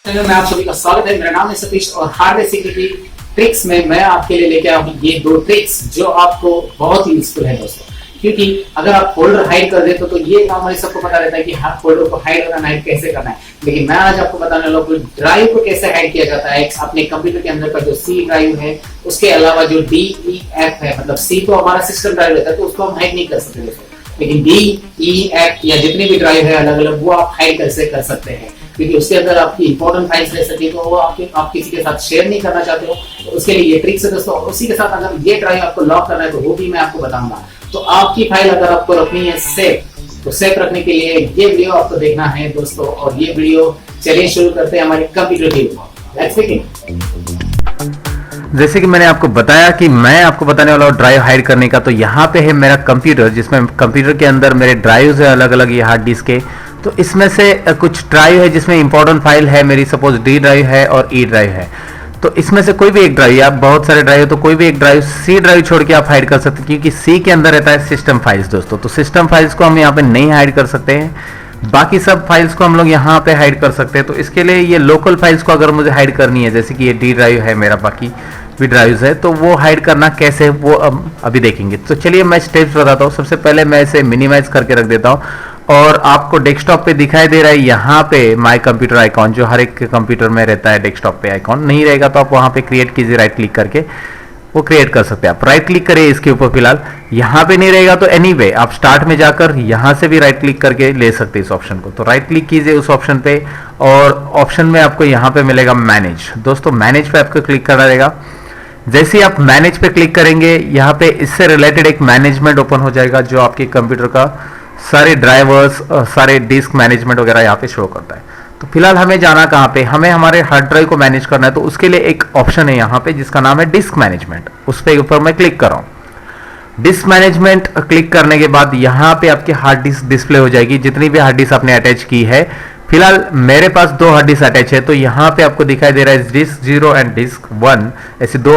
Channel में आप सभी का स्वागत है। मेरा नाम है सतीश और हार्डवेयर सिक्योरिटी ट्रिक्स में मैं आपके लिए लेके आया हूँ ये दो ट्रिक्स जो आपको बहुत ही यूजफुल है दोस्तों। क्योंकि अगर आप फोल्डर हाइड कर देते तो ये काम हमें सबको पता रहता है कि हाँ फोल्डर को हाइड करना है, कैसे करना है। लेकिन मैं आज आपको बताने वाला हूँ ड्राइव को कैसे हाइड किया जाता है। अपने कंप्यूटर के अंदर का जो सी ड्राइव है उसके अलावा जो DEF है, मतलब सी तो हमारा सिस्टम ड्राइव रहता है तो उसको हम हाइड नहीं कर सकते दोस्तों, लेकिन DEF या जितने भी ड्राइव है अलग अलग वो आप हाइड कैसे कर सकते हैं। क्योंकि उसके अंदर आपकी इंपॉर्टेंट फाइल्स रह सकती है तो वो आप किसी के साथ शेयर नहीं करना चाहते हो, तो उसके लिए ये ट्रिक्स है दोस्तों। उसी के साथ अगर ये ड्राइव आपको लॉक करना है तो वो भी मैं आपको बताऊंगा। तो आपकी फाइल अगर आपको रखनी है सेफ, तो सेफ रखने के लिए ये वीडियो आपको देखना है दोस्तों। और ये वीडियो चलिए शुरू करते हैं हमारे कंप्यूटर की। Let's begin. जैसे कि मैंने आपको बताया कि मैं आपको बताने वाला हूँ ड्राइव हाइड करने का। तो यहाँ पे है मेरा कंप्यूटर, जिसमें कंप्यूटर के अंदर मेरे ड्राइव्स है अलग अलग, ये हार्ड डिस्क के। तो इसमें से कुछ ड्राइव है जिसमें इंपॉर्टेंट फाइल है मेरी, सपोज D ड्राइव है और E ड्राइव है। तो इसमें से कोई भी एक ड्राइव, आप बहुत सारे ड्राइव है तो कोई भी एक ड्राइव C ड्राइव छोड़ के आप हाइड कर सकते हैं, क्योंकि C के अंदर रहता है सिस्टम फाइल्स दोस्तों। तो सिस्टम फाइल्स को हम यहाँ पे नहीं हाइड कर सकते हैं, बाकी सब फाइल्स को हम लोग यहाँ पे हाइड कर सकते हैं। तो इसके लिए ये लोकल फाइल्स को अगर मुझे हाइड करनी है, जैसे कि ये D ड्राइव है मेरा, बाकी भी ड्राइव्स है, तो वो हाइड करना कैसे वो अभी देखेंगे। तो चलिए मैं स्टेप्स बताता हूँ। सबसे पहले मैं इसे मिनिमाइज करके रख देता हूँ और आपको डेस्कटॉप पे दिखाई दे रहा है यहाँ पे माय कंप्यूटर आइकॉन, जो हर एक कंप्यूटर में रहता है डेस्कटॉप पे आइकॉन। नहीं रहेगा तो आप वहाँ पे क्रिएट कीजिए, राइट क्लिक करके वो क्रिएट कर सकते हैं। आप राइट क्लिक करिए इसके ऊपर, फिलहाल यहाँ पे नहीं रहेगा तो एनीवे आप स्टार्ट में जाकर यहाँ से भी राइट क्लिक करके ले सकते हैं इस ऑप्शन को। तो राइट क्लिक कीजिए उस ऑप्शन पे और ऑप्शन में आपको यहाँ पे मिलेगा मैनेज। दोस्तों मैनेज पे आपको क्लिक करना रहेगा। जैसे ही आप मैनेज पे क्लिक करेंगे यहाँ पे इससे रिलेटेड एक मैनेजमेंट ओपन हो जाएगा, जो आपके कंप्यूटर का सारे ड्राइवर्स, सारे डिस्क मैनेजमेंट वगैरह यहाँ पे शो करता है। तो फिलहाल हमें जाना कहाँ पे, हमें हमारे हार्ड ड्राइव को मैनेज करना है। तो उसके लिए एक ऑप्शन है यहाँ पे जिसका नाम है डिस्क मैनेजमेंट, उस पे ऊपर मैं क्लिक कर रहा हूँ। डिस्क मैनेजमेंट क्लिक करने के बाद यहाँ पे आपकी हार्ड डिस्क डिस्प्ले हो जाएगी, जितनी भी हार्ड डिस्क आपने अटैच की है। फिलहाल मेरे पास 2 हार्ड डिस्क अटैच है, तो यहाँ पे आपको दिखाई दे रहा है डिस्क 0 एंड डिस्क 1, ऐसे 2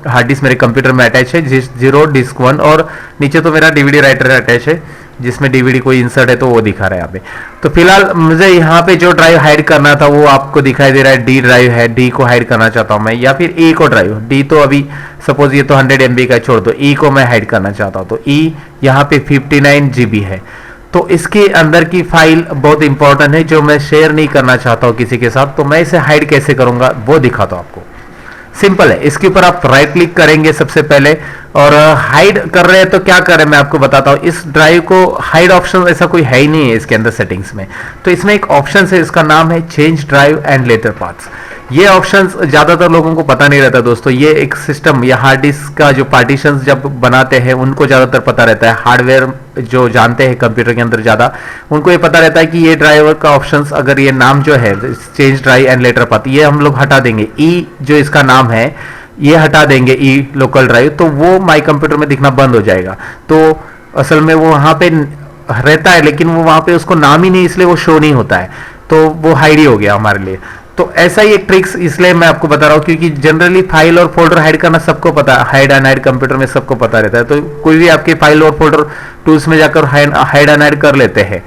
हार्ड डिस्क मेरे कंप्यूटर में अटैच है, डिस्क 0 डिस्क 1। और नीचे तो मेरा DVD राइटर अटैच है जिसमें DVD कोई इंसर्ट है तो वो दिखा रहा है यहाँ पे। तो फिलहाल मुझे यहाँ पे जो ड्राइव हाइड करना था वो आपको दिखाई दे रहा है D ड्राइव है, D को हाइड करना चाहता हूँ मैं, या फिर E को ड्राइव। D तो अभी सपोज ये तो 100 MB का छोड़ दो, E को मैं हाइड करना चाहता हूँ। तो E यहाँ पे 59 GB है। तो इसके अंदर की फाइल बहुत इंपॉर्टेंट है जो मैं शेयर नहीं करना चाहता हूँ किसी के साथ। तो मैं इसे हाइड कैसे करूंगा वो दिखाता हूँ आपको। सिंपल है, इसके ऊपर आप राइट क्लिक करेंगे सबसे पहले और हाइड कर रहे हैं तो क्या करें मैं आपको बताता हूँ। इस ड्राइव को हाइड ऑप्शन ऐसा कोई है ही नहीं है इसके अंदर सेटिंग्स में। तो इसमें एक ऑप्शन है, इसका नाम है change drive and later paths. ये ऑप्शन ज्यादातर लोगों को पता नहीं रहता दोस्तों। ये एक सिस्टम या हार्ड डिस्क का जो पार्टीशंस जब बनाते हैं उनको ज्यादातर पता रहता है। हार्डवेयर जो जानते हैं कंप्यूटर के अंदर ज्यादा, उनको ये पता रहता है कि ये ड्राइवर का ऑप्शंस, अगर ये नाम जो है change drive and later path, ये हम लोग हटा देंगे। ई जो इसका नाम है ये हटा देंगे, ई लोकल ड्राइव, तो वो माई कंप्यूटर में दिखना बंद हो जाएगा। तो असल में वो वहां पे रहता है लेकिन वो वहां पे उसको नाम ही नहीं, इसलिए वो शो नहीं होता है, तो वो हाइड ही हो गया हमारे लिए। तो ऐसा ही एक ट्रिक्स इसलिए मैं आपको बता रहा हूँ क्योंकि जनरली फाइल और फोल्डर हाइड करना सबको पता है, हाइड एंड हाइड कंप्यूटर में सबको पता रहता है। तो कोई भी आपके फाइल और फोल्डर टूल्स में जाकर हाइड एंड हाइड कर लेते हैं।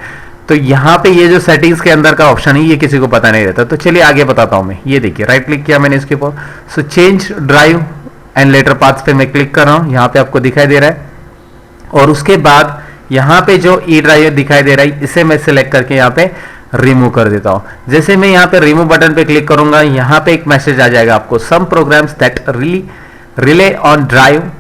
तो यहाँ पे ये जो सेटिंग्स के अंदर का ऑप्शन है ये किसी को पता नहीं रहता। तो चलिए आगे बताता हूँ मैं। ये देखिए राइट क्लिक किया मैंने इसके ऊपर, so change drive and later paths पे मैं क्लिक कर रहा हूँ, यहाँ पे आपको दिखाई दे रहा है। और उसके बाद यहाँ पे जो E ड्राइव दिखाई दे रहा है इसे मैं सिलेक्ट करके यहाँ पे रिमूव कर देता हूं। जैसे मैं यहाँ पे रिमूव बटन पे क्लिक करूंगा, यहाँ पे एक मैसेज आ जाएगा आपको, some programs that rely on drive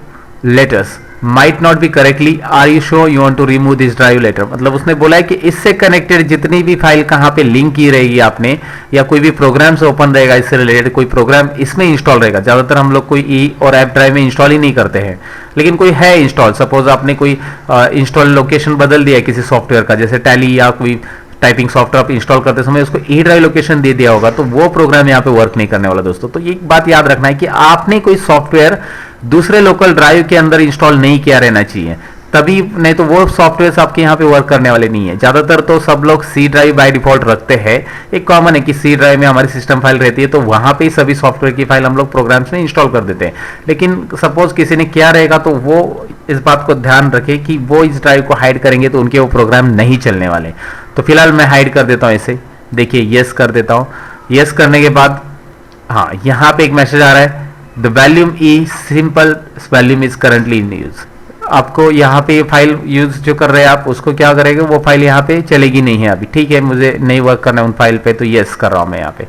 letters might not be correctly, are you sure you want to remove this drive letter. मतलब उसने बोला है कि इससे कनेक्टेड जितनी भी फाइल कहाँ पे लिंक की रहेगी आपने, या कोई भी प्रोग्राम से ओपन रहेगा इससे रिलेटेड, कोई प्रोग्राम इसमें इंस्टॉल रहेगा। ज्यादातर हम लोग कोई E और ऐप ड्राइव में इंस्टॉल ही नहीं करते हैं, लेकिन कोई है इंस्टॉल, सपोज आपने कोई इंस्टॉल लोकेशन बदल दिया है किसी सॉफ्टवेयर का, जैसे टैली या कोई टाइपिंग सॉफ्टवेयर आप इंस्टॉल करते समय उसको E ड्राइव लोकेशन दे दिया होगा, तो वो प्रोग्राम यहाँ पे वर्क नहीं करने वाला दोस्तों। तो ये बात याद रखना है कि आपने कोई सॉफ्टवेयर दूसरे लोकल ड्राइव के अंदर इंस्टॉल नहीं किया रहना चाहिए, तभी, नहीं तो वो सॉफ्टवेयर आपके यहाँ पे वर्क करने वाले नहीं है। ज्यादातर तो सब लोग C ड्राइव बाय डिफॉल्ट रखते हैं। एक कॉमन है कि C ड्राइव में हमारी सिस्टम फाइल रहती है, तो वहां पे ही सभी सॉफ्टवेयर की फाइल हम लोग प्रोग्राम्स में इंस्टॉल कर देते हैं। लेकिन सपोज किसी ने किया रहेगा तो वो इस बात को ध्यान रखे कि वो इस ड्राइव को हाइड करेंगे तो उनके वो प्रोग्राम नहीं चलने वाले। तो फिलहाल मैं हाइड कर देता हूँ इसे, देखिए यस कर देता हूँ यस करने के बाद हाँ यहाँ पे एक मैसेज आ रहा है, the volume E simple volume is currently in use. आपको यहाँ पे ये फाइल यूज जो कर रहे हैं आप उसको क्या करेंगे, वो फाइल यहाँ पे चलेगी नहीं है अभी, ठीक है, मुझे नहीं वर्क करना है उन फाइल पे, तो यस कर रहा हूँ मैं यहाँ पे,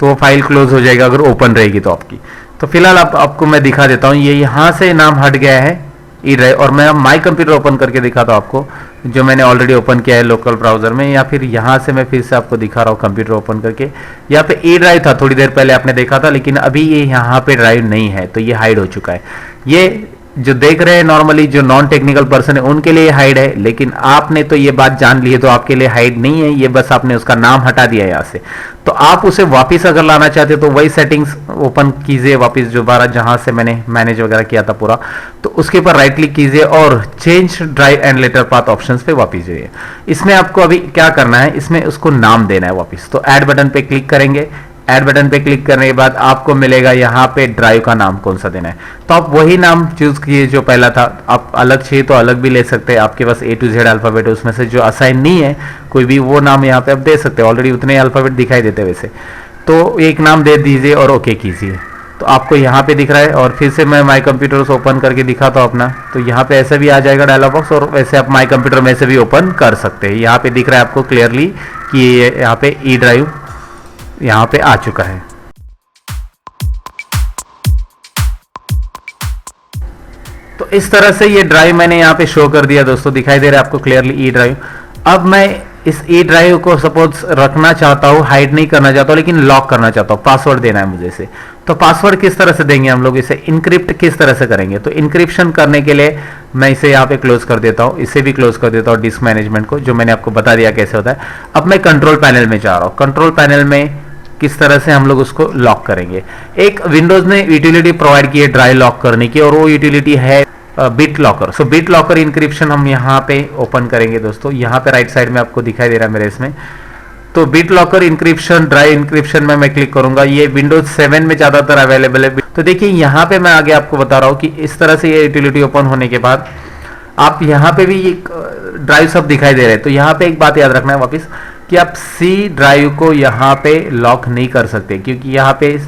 तो वो फाइल क्लोज हो जाएगा अगर ओपन रहेगी तो आपकी। तो फिलहाल आपको मैं दिखा देता हूँ, ये यहाँ से नाम हट गया है ई ड्राइव, और मैं अब माई कंप्यूटर ओपन करके दिखाता हूँ आपको, जो मैंने ऑलरेडी ओपन किया है लोकल ब्राउजर में, या फिर यहाँ से मैं फिर से आपको दिखा रहा हूँ कंप्यूटर ओपन करके। यहाँ पे ई ड्राइव था, थोड़ी देर पहले आपने देखा था, लेकिन अभी ये यहाँ पे ड्राइव नहीं है, तो ये हाइड हो चुका है। ये जो देख रहे हैं नॉर्मली जो नॉन टेक्निकल पर्सन है उनके लिए हाइड है, लेकिन आपने तो ये बात जान ली है तो आपके लिए हाइड नहीं है, ये बस आपने उसका नाम हटा दिया है यहाँ से। तो आप उसे वापस अगर लाना चाहते हो तो वही सेटिंग्स ओपन कीजिए वापस दोबारा, जहां से मैंने मैनेज वगैरह किया था पूरा, तो उसके ऊपर राइट क्लिक कीजिए और change drive and later path options पे वापस जाइए। इसमें आपको अभी क्या करना है, इसमें उसको नाम देना है वापस, तो ऐड बटन पे क्लिक करेंगे। ऐड बटन पे क्लिक करने के बाद आपको मिलेगा यहाँ पे ड्राइव का नाम कौन सा देना है, तो आप वही नाम चूज कीजिए जो पहला था। आप अलग चाहिए तो अलग भी ले सकते हैं, आपके पास A to Z अल्फाबेट उसमें से जो असाइन नहीं है कोई भी, वो नाम यहाँ पे आप दे सकते हैं, ऑलरेडी उतने अल्फाबेट दिखाई देते हैं वैसे, तो एक नाम दे दीजिए और ओके कीजिए। तो आपको यहाँ पे दिख रहा है, और फिर से मैं माई कंप्यूटर ओपन करके दिखाता हूँ अपना, तो यहाँ पे ऐसे भी आ जाएगा डायलॉग बॉक्स, और वैसे आप माई कंप्यूटर में से भी ओपन कर सकते हैं। यहाँ पे दिख रहा है आपको क्लियरली कि यहाँ पे ई ड्राइव यहाँ पे आ चुका है। तो इस तरह से ये ड्राइव मैंने यहाँ पे शो कर दिया दोस्तों, दिखाई दे रहा है आपको क्लियरली ई ड्राइव। अब मैं इस ई ड्राइव को सपोज रखना चाहता हूँ, हाइड नहीं करना चाहता हूँ, लेकिन लॉक करना चाहता हूँ, पासवर्ड देना है मुझे इसे। तो पासवर्ड किस तरह से देंगे हम लोग, इसे इनक्रिप्ट किस तरह से करेंगे, तो इनक्रिप्शन करने के लिए मैं इसे यहाँ पे क्लोज कर देता हूँ, इसे भी क्लोज कर देता हूँ डिस्क मैनेजमेंट को, जो मैंने आपको बता दिया कैसे होता है। अब मैं कंट्रोल पैनल में जा रहा हूँ, कंट्रोल पैनल में किस तरह से हम लोग उसको लॉक करेंगे। एक विंडोज ने यूटिलिटी प्रोवाइड की है ड्राइव लॉक करने की, और वो यूटिलिटी है बिट लॉकर। सो बिट लॉकर इंक्रिप्शन हम यहाँ पे ओपन करेंगे दोस्तों, यहाँ पे राइट साइड में आपको दिखाई दे रहा है मेरे इसमें। तो BitLocker encryption drive encryption में मैं क्लिक करूंगा, ये विंडोज 7 में ज्यादातर अवेलेबल है। तो देखिए यहाँ पे मैं आगे आपको बता रहा हूँ कि इस तरह से ये यूटिलिटी ओपन होने के बाद आप यहाँ पे भी एक ड्राइव सब दिखाई दे रहे हैं। तो यहाँ पे एक बात याद रखना है वापस, कि आप सी ड्राइव को यहाँ पे लॉक नहीं कर सकते, क्योंकि यहाँ पे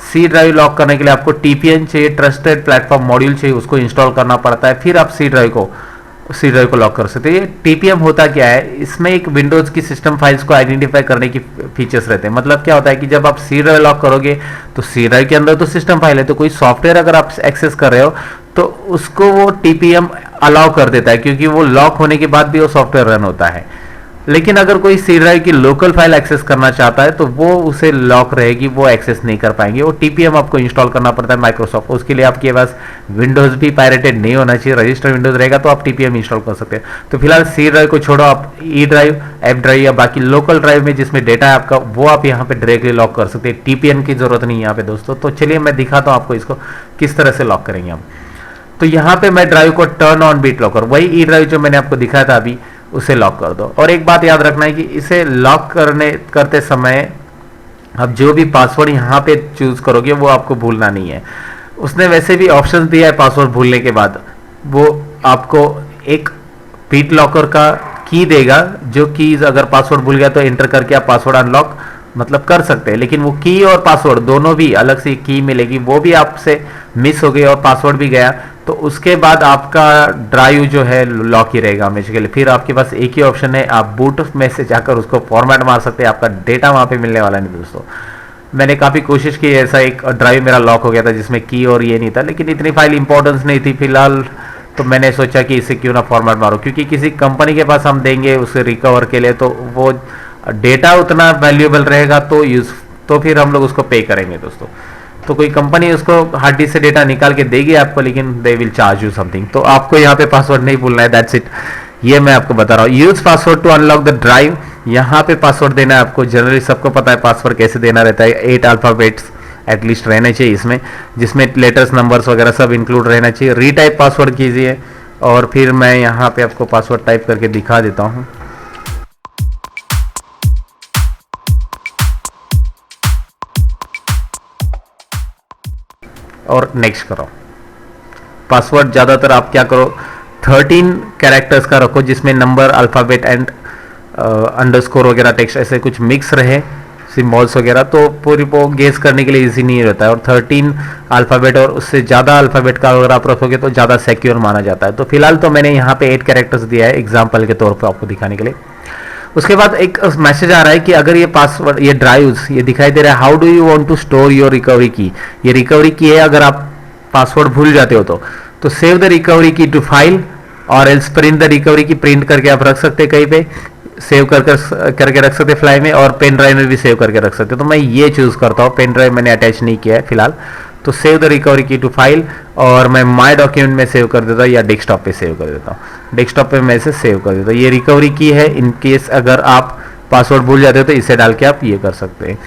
सी ड्राइव लॉक करने के लिए आपको TPN चाहिए, ट्रस्टेड प्लेटफॉर्म मॉड्यूल चाहिए, उसको इंस्टॉल करना पड़ता है, फिर आप सी ड्राइव को लॉक कर सकते हैं। ये TPM होता क्या है, इसमें एक विंडोज की सिस्टम फाइल्स को आइडेंटिफाई करने की फीचर्स रहते हैं। मतलब क्या होता है कि जब आप सी ड्राइव लॉक करोगे तो सी ड्राइव के अंदर तो सिस्टम फाइल है, तो कोई सॉफ्टवेयर अगर आप एक्सेस कर रहे हो तो उसको वो TPM अलाउ कर देता है, क्योंकि वो लॉक होने के बाद भी वो सॉफ्टवेयर रन होता है। लेकिन अगर कोई सी ड्राइव की लोकल फाइल एक्सेस करना चाहता है तो वो उसे लॉक रहेगी, वो एक्सेस नहीं कर पाएंगे। वो TPM आपको इंस्टॉल करना पड़ता है माइक्रोसॉफ्ट, उसके लिए आपके पास विंडोज भी पायरेटेड नहीं होना चाहिए, रजिस्टर्ड विंडोज रहेगा तो आप TPM इंस्टॉल कर सकते हैं। तो फिलहाल सी ड्राइव को छोड़ो, आप ई ड्राइव, एफ ड्राइव या बाकी लोकल ड्राइव में जिसमें डेटा है आपका, वो आप यहाँ पे डायरेक्टली लॉक कर सकते हैं। TPM की जरूरत नहीं है यहाँ पे दोस्तों। तो चलिए मैं दिखाता हूँ आपको इसको किस तरह से लॉक करेंगे हम। तो यहाँ पे मैं ड्राइव को टर्न ऑन बिट लॉकर, वही ई ड्राइव जो मैंने आपको दिखाया था अभी, उसे लॉक कर दो। और एक बात याद रखना है कि इसे लॉक करते समय आप जो भी पासवर्ड यहाँ पे चूज करोगे वो आपको भूलना नहीं है। उसने वैसे भी ऑप्शन दिया है पासवर्ड भूलने के बाद, वो आपको एक बिट लॉकर का की देगा, जो कीज अगर पासवर्ड भूल गया तो एंटर करके आप पासवर्ड अनलॉक मतलब कर सकते हैं। लेकिन वो की और पासवर्ड दोनों भी अलग से की मिलेगी, वो भी आपसे मिस हो गई और पासवर्ड भी गया तो उसके बाद आपका ड्राइव जो है लॉक ही रहेगा हमेशा के लिए। फिर आपके पास एक ही ऑप्शन है, आप बूट में से जाकर उसको फॉर्मेट मार सकते हैं, आपका डेटा वहां पे मिलने वाला नहीं दोस्तों। मैंने काफ़ी कोशिश की, ऐसा एक ड्राइव मेरा लॉक हो गया था जिसमें की और ये नहीं था, लेकिन इतनी फाइल इंपॉर्टेंस नहीं थी फिलहाल, तो मैंने सोचा कि इसे क्यों ना फॉर्मेट मारो, क्योंकि किसी कंपनी के पास हम देंगे उसे रिकवर के लिए तो वो डेटा उतना वैल्यूएबल रहेगा तो फिर हम लोग उसको पे करेंगे दोस्तों। तो कोई कंपनी उसको हार्ड डिस्क से डेटा निकाल के देगी आपको, लेकिन they will charge you something. तो आपको यहाँ पे पासवर्ड नहीं भूलना है, दैट्स इट। ये मैं आपको बता रहा हूँ। Use password to unlock the drive, यहाँ पे पासवर्ड देना है आपको। जनरली सबको पता है पासवर्ड कैसे देना रहता है, 8 अल्फाबेट्स एटलीस्ट रहने चाहिए इसमें, जिसमें लेटर्स नंबर्स वगैरह सब इंक्लूड रहना चाहिए। रीटाइप पासवर्ड कीजिए और फिर मैं यहाँ पे आपको पासवर्ड टाइप करके दिखा देता हूँ। और नेक्स्ट करो। पासवर्ड ज़्यादातर आप क्या करो, 13 कैरेक्टर्स का रखो, जिसमें नंबर, अल्फ़ाबेट एंड अंडरस्कोर वगैरह टेक्स्ट ऐसे कुछ मिक्स रहे, सिम्बॉल्स वगैरह, तो पूरी वो गेस करने के लिए इजी नहीं रहता है। और 13 अल्फ़ाबेट और उससे ज़्यादा अल्फ़ाबेट का अगर आप रखोगे तो ज़्यादा सिक्योर माना जाता है। तो फिलहाल तो मैंने यहाँ पे 8 कैरेक्टर्स दिया है एग्जाम्पल के तौर पर आपको दिखाने के लिए। उसके बाद एक मैसेज आ रहा है कि अगर ये पासवर्ड, ये ड्राइव्स, ये दिखाई दे रहा है, how do you want to store your recovery key. ये रिकवरी की है, अगर आप पासवर्ड भूल जाते हो तो सेव द रिकवरी की टू फाइल, और एल्स प्रिंट द रिकवरी की, प्रिंट करके आप रख सकते हैं कहीं पे, सेव करके रख सकते हैं फ्लाई में, और पेन ड्राइव में भी सेव करके रख सकते हो। तो मैं ये चूज करता हूँ, पेन ड्राइव मैंने अटैच नहीं किया है फिलहाल। तो सेव द रिकवरी की टू फाइल, और मैं माई डॉक्यूमेंट में सेव कर देता हूँ या डेस्कटॉप पे सेव कर देता हूँ। डेस्कटॉप पे मैं इसे सेव कर देता हूँ। ये रिकवरी की है, इन केस अगर आप पासवर्ड भूल जाते हो तो इसे डाल के आप ये कर सकते हैं।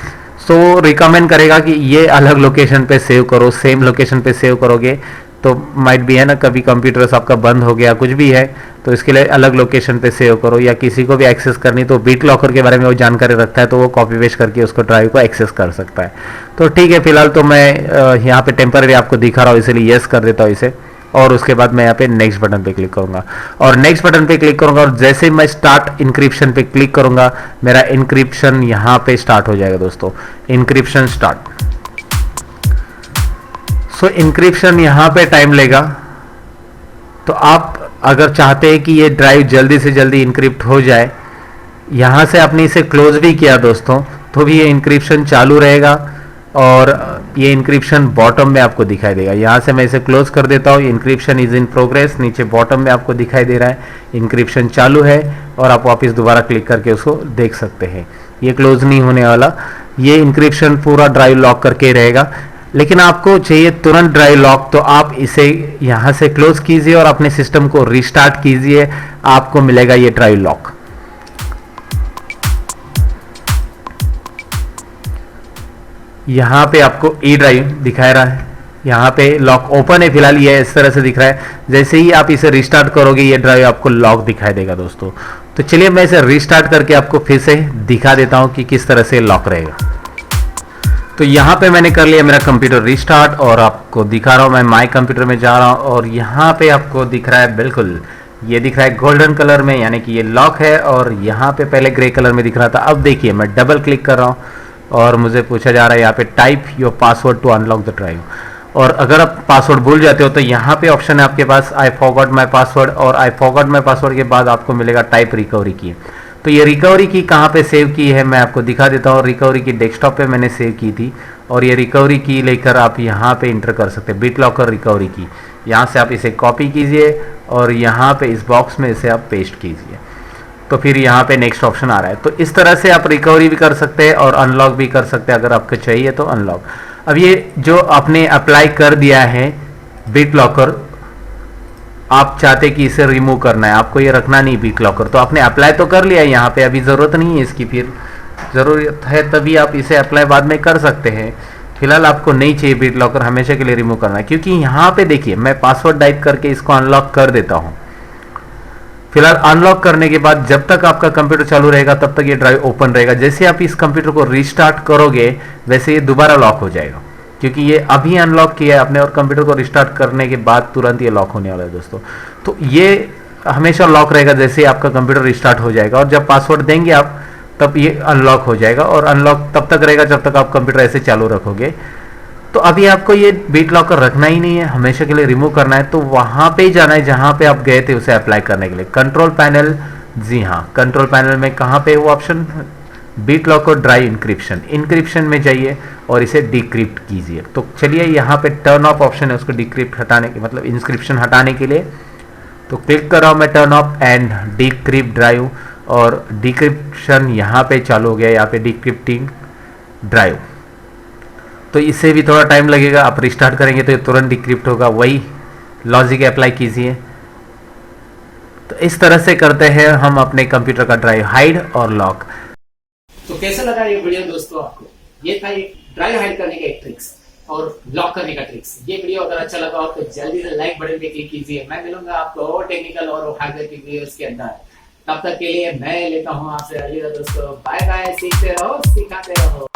सो रिकमेंड करेगा कि ये अलग लोकेशन पे सेव करो, सेम लोकेशन पे सेव करोगे तो माइट भी है ना, कभी कंप्यूटर आपका बंद हो गया, कुछ भी है, तो इसके लिए अलग लोकेशन पे सेव करो। या किसी को भी एक्सेस करनी तो बिट लॉकर के बारे में वो जानकारी रखता है, तो वो कॉपी पेस्ट करके उसको ड्राइव को एक्सेस कर सकता है। तो ठीक है, फिलहाल तो मैं यहाँ पे टेम्पररी आपको दिखा रहा हूँ, इसलिए यस कर देता हूँ इसे, और उसके बाद मैं यहाँ पे नेक्स्ट बटन पे क्लिक करूंगा, और नेक्स्ट बटन पे क्लिक करूंगा, और जैसे मैं स्टार्ट इंक्रिप्शन पे क्लिक करूंगा, मेरा इंक्रिप्शन यहाँ पे स्टार्ट हो जाएगा दोस्तों। Encryption start. सो इंक्रिप्शन यहाँ पे टाइम लेगा, तो आप अगर चाहते हैं कि ये ड्राइव जल्दी से जल्दी इंक्रिप्ट हो जाए, यहाँ से आपने इसे क्लोज भी किया दोस्तों तो भी ये इंक्रिप्शन चालू रहेगा, और ये इंक्रिप्शन बॉटम में आपको दिखाई देगा। यहाँ से मैं इसे क्लोज कर देता हूँ, इंक्रिप्शन इज इन प्रोग्रेस, नीचे बॉटम में आपको दिखाई दे रहा है इंक्रिप्शन चालू है, और आप वापस दोबारा क्लिक करके उसको देख सकते हैं। ये क्लोज नहीं होने वाला, ये इंक्रिप्शन पूरा ड्राइव लॉक करके रहेगा। लेकिन आपको चाहिए तुरंत ड्राइव लॉक, तो आप इसे यहाँ से क्लोज कीजिए और अपने सिस्टम को रिस्टार्ट कीजिए, आपको मिलेगा ये ड्राइव लॉक। यहाँ पे आपको ई ड्राइव दिखा रहा है, यहाँ पे लॉक ओपन है फिलहाल, ये इस तरह से दिख रहा है। जैसे ही आप इसे रिस्टार्ट करोगे ये ड्राइव आपको लॉक दिखाई देगा दोस्तों। तो चलिए मैं इसे रिस्टार्ट करके आपको फिर से दिखा देता हूँ कि किस तरह से लॉक रहेगा। तो यहाँ पे मैंने कर लिया मेरा कंप्यूटर रिस्टार्ट, और आपको दिखा रहा हूँ, मैं माई कंप्यूटर में जा रहा हूँ, और यहाँ पे आपको दिख रहा है, बिल्कुल ये दिख रहा है गोल्डन कलर में, यानी कि ये लॉक है। और यहाँ पे पहले ग्रे कलर में दिख रहा था, अब देखिए मैं डबल क्लिक कर रहा हूँ और मुझे पूछा जा रहा है यहाँ पे type your password to unlock the drive. और अगर आप पासवर्ड भूल जाते हो तो यहाँ पे ऑप्शन है आपके पास आई फॉरगॉट माई पासवर्ड, और आई फॉरगॉट माई पासवर्ड के बाद आपको मिलेगा टाइप रिकवरी की। तो ये रिकवरी की कहाँ पे सेव की है मैं आपको दिखा देता हूँ। रिकवरी की डेस्कटॉप पे मैंने सेव की थी, और ये रिकवरी की लेकर आप यहाँ पे इंटर कर सकते हैं, बिट लॉकर रिकवरी की। यहाँ से आप इसे कॉपी कीजिए और यहाँ पे इस बॉक्स में इसे आप पेस्ट कीजिए, तो फिर यहाँ पे नेक्स्ट ऑप्शन आ रहा है। तो इस तरह से आप रिकवरी भी कर सकते हैं और अनलॉक भी कर सकते हैं, अगर आपको चाहिए तो अनलॉक। अब ये जो आपने अप्लाई कर दिया है बिट लॉकर, आप चाहते कि इसे रिमूव करना है, आपको ये रखना नहीं बिट लॉकर, तो आपने अप्लाई तो कर लिया है यहाँ पे, अभी ज़रूरत नहीं है इसकी, फिर ज़रूरत है तभी आप इसे अप्लाई बाद में कर सकते हैं। फिलहाल आपको नहीं चाहिए बिट लॉकर, हमेशा के लिए रिमूव करना है, क्योंकि यहाँ पे देखिए मैं पासवर्ड टाइप करके इसको अनलॉक कर देता हूँ। फिलहाल अनलॉक करने के बाद जब तक आपका कंप्यूटर चालू रहेगा तब तक ये ड्राइव ओपन रहेगा। जैसे आप इस कंप्यूटर को रिस्टार्ट करोगे वैसे ये दोबारा लॉक हो जाएगा, क्योंकि ये अभी अनलॉक किया है आपने, और कंप्यूटर को रिस्टार्ट करने के बाद तुरंत ये लॉक होने वाला है दोस्तों। तो ये हमेशा लॉक रहेगा जैसे आपका कंप्यूटर रिस्टार्ट हो जाएगा, और जब पासवर्ड देंगे आप तब ये अनलॉक हो जाएगा, और अनलॉक तब तक रहेगा जब तक आप कंप्यूटर ऐसे चालू रखोगे। तो अभी आपको ये बिट लॉकर रखना ही नहीं है, हमेशा के लिए रिमूव करना है, तो वहां पे ही जाना है जहां पे आप गए थे उसे अप्लाई करने के लिए। कंट्रोल पैनल, जी हाँ, कंट्रोल पैनल में कहां पे वो option BitLocker drive encryption, encryption में जाइए और इसे डिक्रिप्ट कीजिए। तो चलिए यहाँ पे टर्न ऑफ ऑप्शन है, उसको डिक्रिप्ट हटाने के मतलब इंक्रिप्शन हटाने के लिए, तो क्लिक कर रहा हूँ मैं turn off and decrypt drive, और डिक्रिप्शन यहाँ पे चालू हो गया, यहाँ पे डिक्रिप्टिंग ड्राइव। तो इससे भी थोड़ा टाइम लगेगा, आप रिस्टार्ट करेंगे तो ये तुरंत डिक्रिप्ट होगा, वही लॉजिक अप्लाई कीजिए। तो इस तरह से करते हैं हम अपने कंप्यूटर का ड्राइव हाइड और लॉक। तो कैसा लगा ये वीडियो दोस्तों आपको? ये था एक ड्राइव हाइड करने का एक ट्रिक्स और लॉक करने का ट्रिक्स। ये वीडियो अगर अच्छा लगा हो तो जल्दी से लाइक बटन पे क्लिक कीजिए। मैं मिलूंगा आपको और टेक्निकल और हार्डवेयर की वीडियोस के अंदर। तब तक के लिए मैं लेता हूँ आपसे अलविदा दोस्तों, बाय बाय। सीखते रहो, सिखाते रहो।